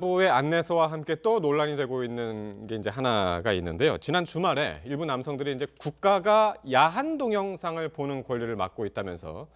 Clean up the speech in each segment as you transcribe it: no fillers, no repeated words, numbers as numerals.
정부의 안내서와 함께 또 논란이 되고 있는 게 이제 하나가 있는데요. 지난 주말에 일부 남성들이 이제 국가가 야한 동영상을 보는 권리를 막고 있다면서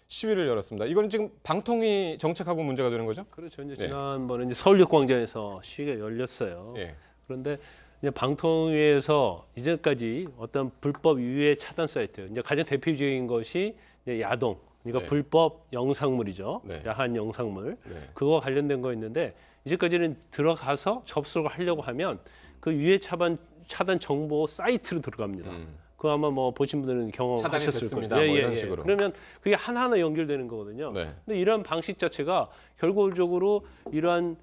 시위를 열었습니다. 이건 지금 방통위 정책하고 문제가 되는 거죠? 그렇죠. 이제 네. 지난번에 이제 서울역광장에서 시위가 열렸어요. 예. 그런데 이제 방통위에서 이제까지 어떤 불법 유해 차단 사이트, 이제 가장 대표적인 것이 이제 야동, 그러니까 네. 불법 영상물이죠. 네. 야한 영상물. 네. 그거 관련된 거 있는데 이제까지는 들어가서 접속을 하려고 하면 그 유해 차단 정보 사이트로 들어갑니다. 그거 아마 뭐 보신 분들은 차단이 경험하셨을 됐습니다. 거예요. 뭐 이런 식으로. 그러면 그게 하나하나 연결되는 거거든요. 네. 근데 이러한 방식 자체가 결과적으로 이러한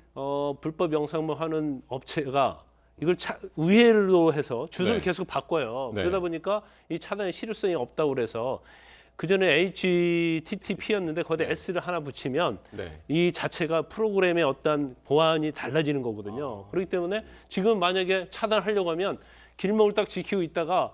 불법 영상물 하는 업체가 이걸 우회로 해서 주소를 네. 계속 바꿔요. 네. 그러다 보니까 이 차단의 실효성이 없다고 그래서 그 전에 HTTP였는데 거기에 S를 하나 붙이면 네. 이 자체가 프로그램의 어떤 보안이 달라지는 거거든요. 그렇기 때문에 지금 만약에 차단하려고 하면 길목을 딱 지키고 있다가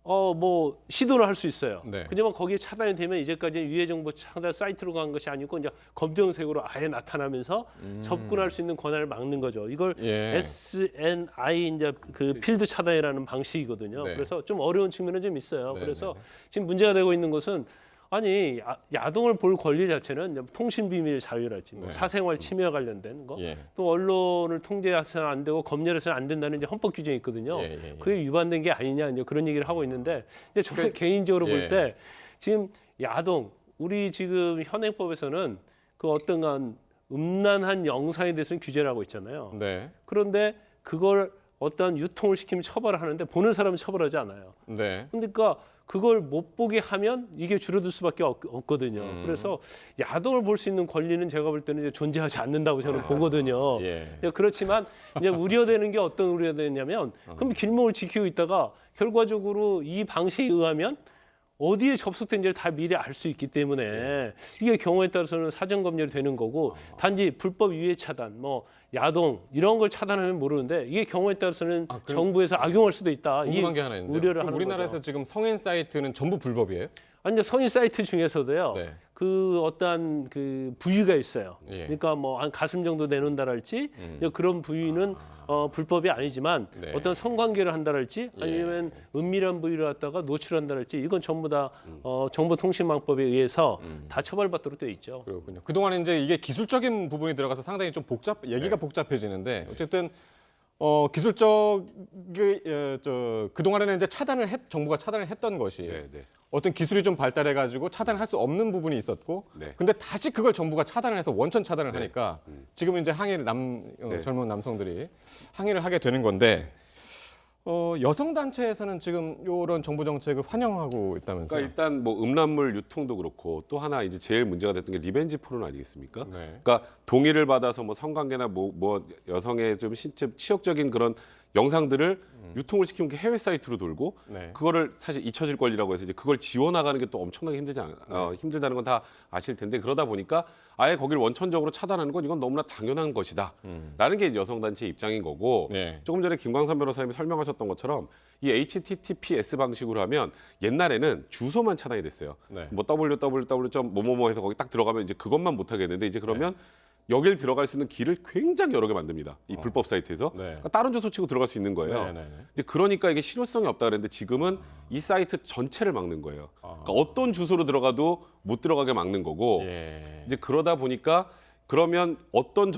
뭐 시도를 할 수 있어요. 네. 하지만 거기에 차단이 되면 이제까지 유해 정보 차단 사이트로 간 것이 아니고 이제 검정색으로 아예 나타나면서 접근할 수 있는 권한을 막는 거죠. 이걸 예. SNI 이제 그 필드 차단이라는 방식이거든요. 네. 그래서 좀 어려운 측면은 좀 있어요. 네, 그래서 네, 네. 지금 문제가 되고 있는 것은 아니 야동을 볼 권리 자체는 이제 통신 비밀 자유랄지 뭐 네. 사생활 침해와 관련된 거, 예. 또 언론을 통제해서는 안 되고 검열해서는 안 된다는 이제 헌법 규정이 있거든요. 예. 그게 위반된 게 아니냐 이제 그런 얘기를 하고 있는데, 근데 저는 개인적으로 예. 볼 때 지금 야동 우리 지금 현행법에서는 그 어떤 음란한 영상에 대해서는 규제를 하고 있잖아요. 네. 그런데 그걸 어떤 유통을 시키면 처벌을 하는데 보는 사람은 처벌하지 않아요. 네. 그러니까 그걸 못 보게 하면 이게 줄어들 수밖에 없거든요. 그래서 야동을 볼 수 있는 권리는 제가 볼 때는 이제 존재하지 않는다고 저는 보거든요. 예. 그렇지만 이제 우려되는 게 어떤 우려가 되냐면 그럼 길목을 지키고 있다가 결과적으로 이 방식에 의하면 어디에 접속된지를 다 미리 알 수 있기 때문에 이게 경우에 따라서는 사전 검열이 되는 거고, 단지 불법 유해 차단, 뭐 야동 이런 걸 차단하면 모르는데 이게 경우에 따라서는 그럼 정부에서 악용할 수도 있다. 이 궁금한 게 하나 있는데. 우려를 하는 우리나라에서 거죠. 지금 성인 사이트는 전부 불법이에요? 아니, 성인 사이트 중에서도요. 네. 그 어떠한 그 부위가 있어요. 예. 그러니까 뭐 한 가슴 정도 내놓는다랄지 그런 부위는 불법이 아니지만 네. 어떤 성관계를 한다랄지 아니면 은밀한 부위를 갖다가 노출한다랄지 이건 전부 다 정보통신망법에 의해서 다 처벌받도록 되어 있죠. 그렇군요. 그동안에 이제 이게 기술적인 부분이 들어가서 상당히 좀 얘기가 복잡해지는데 어쨌든 그동안에는 이제 정부가 차단을 했던 것이 네, 네. 어떤 기술이 좀 발달해가지고 차단할 수 없는 부분이 있었고, 네. 근데 다시 그걸 정부가 차단을 해서 원천 차단을 네. 하니까 지금 이제 네. 젊은 남성들이 항의를 하게 되는 건데, 여성 단체에서는 지금 이런 정부 정책을 환영하고 있다면서요? 그러니까 일단 뭐 음란물 유통도 그렇고 또 하나 이제 제일 문제가 됐던 게 리벤지 포르 아니겠습니까? 네. 그러니까 동의를 받아서 뭐 성관계나 뭐 여성의 좀 신체 치욕적인 그런 영상들을 유통을 시키는 게 해외 사이트로 돌고 네. 그거를 사실 잊혀질 권리라고 해서 이제 그걸 지원하가는 게 또 엄청나게 힘들다는 건 다 아실 텐데, 그러다 보니까 아예 거기를 원천적으로 차단하는 건 이건 너무나 당연한 것이다라는 게 이제 여성단체 입장인 거고, 네. 조금 전에 김광선 변호사님이 설명하셨던 것처럼 이 HTTPS 방식으로 하면 옛날에는 주소만 차단이 됐어요. 네. 뭐 www.뭐뭐뭐 해서 거기 딱 들어가면 이제 그것만 못 하겠는데, 이제 그러면 여길 들어갈 수 있는 길을 굉장히 여러 개 만듭니다. 이 불법 사이트에서. 네. 그러니까 다른 주소 치고 들어갈 수 있는 거예요. 네, 네, 네. 이제 그러니까 이게 실효성이 없다 그랬는데 지금은 이 사이트 전체를 막는 거예요. 그러니까 어떤 주소로 들어가도 못 들어가게 막는 거고, 예. 이제 그러다 보니까 그러면 어떤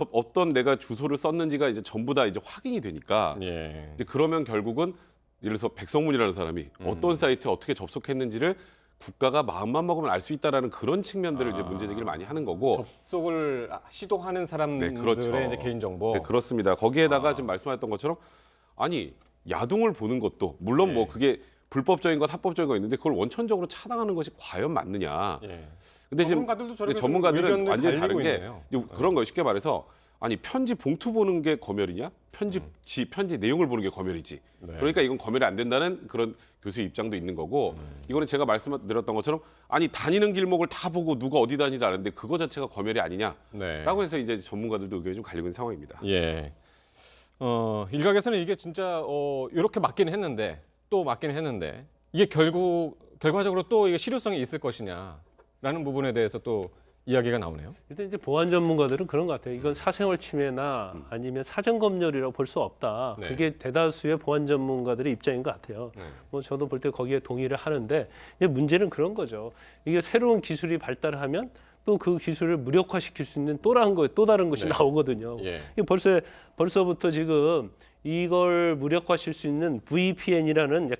내가 주소를 썼는지가 이제 전부 다 이제 확인이 되니까, 예. 이제 그러면 결국은 예를 들어서 백성문이라는 사람이 어떤 사이트에 어떻게 접속했는지를 국가가 마음만 먹으면 알 수 있다라는 그런 측면들을 이제 문제 제기를 많이 하는 거고. 접속을 시도하는 사람들의 네, 그렇죠. 이제 개인 정보. 네, 그렇습니다. 거기에다가 지금 말씀하셨던 것처럼 아니 야동을 보는 것도 물론 뭐 그게 불법적인 것, 합법적인 거 있는데 그걸 원천적으로 차단하는 것이 과연 맞느냐. 예. 근데 지금 전문가들도 저렇게 좀 전문가들은 의견을 완전히 갈리고 다른 게 있네요. 이제 그런 거 쉽게 말해서 아니 편지 봉투 보는 게 검열이냐? 편지 내용을 보는 게 검열이지. 네. 그러니까 이건 검열이 안 된다는 그런 교수의 입장도 있는 거고, 이거는 제가 말씀드렸던 것처럼 아니 다니는 길목을 다 보고 누가 어디 다니지 않는데 그거 자체가 검열이 아니냐라고 네. 해서 이제 전문가들도 의견이 좀 갈리고 있는 상황입니다. 예. 일각에서는 이게 진짜 이렇게 맞기는 했는데 이게 결과적으로 또 이게 실효성이 있을 것이냐라는 부분에 대해서 또 이야기가 나오네요. 일단 이제 보안 전문가들은 그런 것 같아요. 이건 사생활 침해나 아니면 사전 검열이라고 볼 수 없다. 네. 그게 대다수의 보안 전문가들의 입장인 것 같아요. 네. 뭐 저도 볼 때 거기에 동의를 하는데 이제 문제는 그런 거죠. 이게 새로운 기술이 발달하면 또 그 기술을 무력화시킬 수 있는 또 다른 것이 네. 나오거든요. 예. 이게 벌써부터 지금 이걸 무력화시킬 수 있는 VPN이라는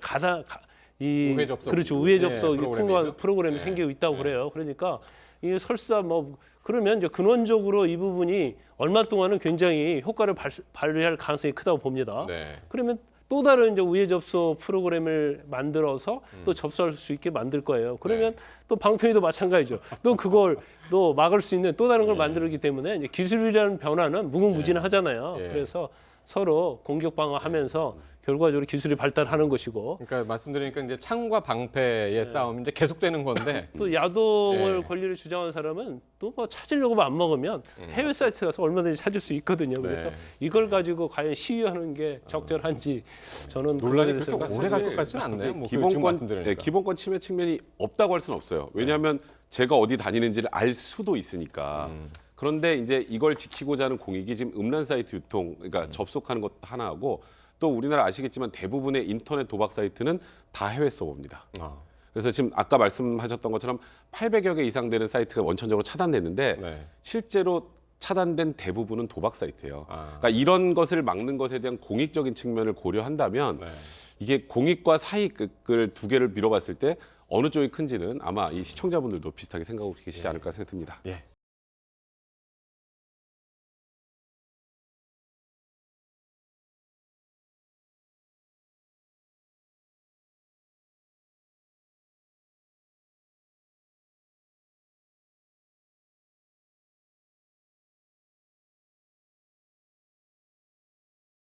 우회 접속. 그렇죠. 우회 예, 접속 프로그램이죠. 프로그램이 예. 생기고 있다고 예. 그래요. 그러니까 이게 설사 뭐 그러면 이제 근원적으로 이 부분이 얼마 동안은 굉장히 효과를 발휘할 가능성이 크다고 봅니다. 네. 그러면 또 다른 이제 우회 접속 프로그램을 만들어서 또 접수할 수 있게 만들 거예요. 그러면 네. 또 방통위도 마찬가지죠. 또 그걸 또 막을 수 있는 또 다른 걸 만들기 때문에 이제 기술이라는 변화는 무궁무진하잖아요. 예. 그래서 서로 공격 방어하면서 결과적으로 기술이 발달하는 것이고 그러니까 말씀드리니까 이제 창과 방패의 싸움이 이제 계속되는 건데 또 야동을 예. 권리를 주장하는 사람은 또 뭐 찾으려고 안 먹으면 해외 사이트 가서 얼마든지 찾을 수 있거든요. 그래서 네. 이걸 가지고 과연 시위하는 게 적절한지 저는 논란이 그거에 그렇게 대해서 오래 갈 것 사실 같지는 않네요. 뭐 지금 기본권, 말씀드리니까. 네, 기본권 침해 측면이 없다고 할 수는 없어요. 왜냐하면 제가 어디 다니는지를 알 수도 있으니까. 그런데 이제 이걸 지키고자 하는 공익이 지금 음란 사이트 유통, 그러니까 접속하는 것도 하나하고 또 우리나라 아시겠지만 대부분의 인터넷 도박 사이트는 다 해외 서버입니다. 아, 그래서 지금 아까 말씀하셨던 것처럼 800여 개 이상 되는 사이트가 원천적으로 차단됐는데 네. 실제로 차단된 대부분은 도박 사이트예요. 아. 그러니까 이런 것을 막는 것에 대한 공익적인 측면을 고려한다면 네. 이게 공익과 사익을 두 개를 밀어봤을 때 어느 쪽이 큰지는 아마 이 시청자분들도 비슷하게 생각하고 계시지 않을까 생각됩니다. 예.